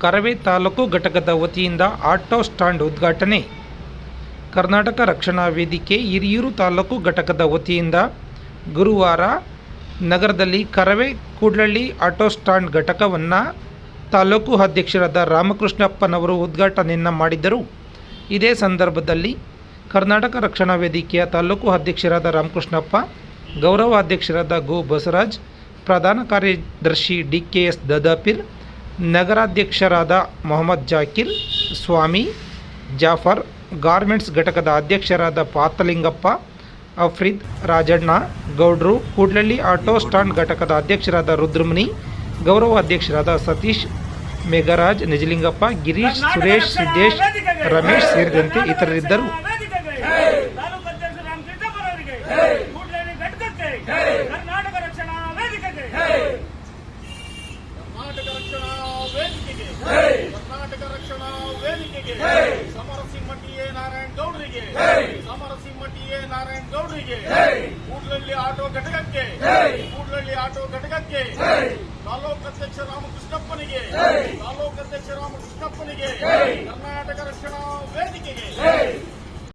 ಕರವೇ ತಾಲೂಕು ಘಟಕದ ವತಿಯಿಂದ auto stand ಉದ್ಘಾಟನೆ. ಕರ್ನಾಟಕ ರಕ್ಷಣಾ ವೇದಿಕೆ ಹಿರಿಯೂರು ತಾಲೂಕು ಘಟಕದ ವತಿಯಿಂದ ಗುರುವಾರ ನಗರದಲ್ಲಿ ಕರವೇ ಕೂಡ್ಲಳ್ಳಿ ಆಟೋ ಸ್ಟ್ಯಾಂಡ್ ಘಟಕವನ್ನು ತಾಲೂಕು ಅಧ್ಯಕ್ಷರಾದ ರಾಮಕೃಷ್ಣಪ್ಪನವರು ಉದ್ಘಾಟನೆಯನ್ನು ಮಾಡಿದ್ದರು. ಇದೇ ಸಂದರ್ಭದಲ್ಲಿ ಕರ್ನಾಟಕ ರಕ್ಷಣಾ ವೇದಿಕೆಯ ತಾಲೂಕು ಅಧ್ಯಕ್ಷರಾದ ರಾಮಕೃಷ್ಣಪ್ಪ, ಗೌರವ ಅಧ್ಯಕ್ಷರಾದ ಗೋ ಬಸವರಾಜ್, ಪ್ರಧಾನ ಕಾರ್ಯದರ್ಶಿ DKS ದದಾಪೀರ್, ನಗರಾಧ್ಯಕ್ಷರಾದ ಮೊಹಮ್ಮದ್ ಜಾಕೀರ್, ಸ್ವಾಮಿ, ಜಾಫರ್, ಗಾರ್ಮೆಂಟ್ಸ್ ಘಟಕದ ಅಧ್ಯಕ್ಷರಾದ ಪಾತಲಿಂಗಪ್ಪ, ಅಫ್ರೀದ್, ರಾಜಣ್ಣ ಗೌಡ್ರು, ಕೂಡ್ಲಳ್ಳಿ ಆಟೋ ಸ್ಟ್ಯಾಂಡ್ ಘಟಕದ ಅಧ್ಯಕ್ಷರಾದ ರುದ್ರಮುನಿ, ಗೌರವ ಅಧ್ಯಕ್ಷರಾದ ಸತೀಶ್, ಮೇಘರಾಜ್, ನಿಜಲಿಂಗಪ್ಪ, ಗಿರೀಶ್, ಸುರೇಶ್, ಸಿದ್ದೇಶ್, ರಮೇಶ್ ಸೇರಿದಂತೆ ಇತರರಿದ್ದರು. ಕರ್ನಾಟಕ ರಕ್ಷಣಾ ವೇದಿಕೆಗೆ ಸಮರಸಿಂಹಟಿಎ ನಾರಾಯಣ ಗೌಡ್ರಿಗೆ, ಸಮರಸಿಂಹಟಿಎ ನಾರಾಯಣ ಗೌಡ್ರಿಗೆ, ಕೂಡ್ಲಳ್ಳಿ ಆಟೋ ಘಟಕಕ್ಕೆ, ಕೂಡ್ಲಳ್ಳಿ ಆಟೋ ಘಟಕಕ್ಕೆ, ತಾಲೂಕು ಅಧ್ಯಕ್ಷ ರಾಮಕೃಷ್ಣಪ್ಪನಿಗೆ, ತಾಲೂಕು ಅಧ್ಯಕ್ಷ ರಾಮಕೃಷ್ಣಪ್ಪನಿಗೆ, ಕರ್ನಾಟಕ ರಕ್ಷಣಾ ವೇದಿಕೆಗೆ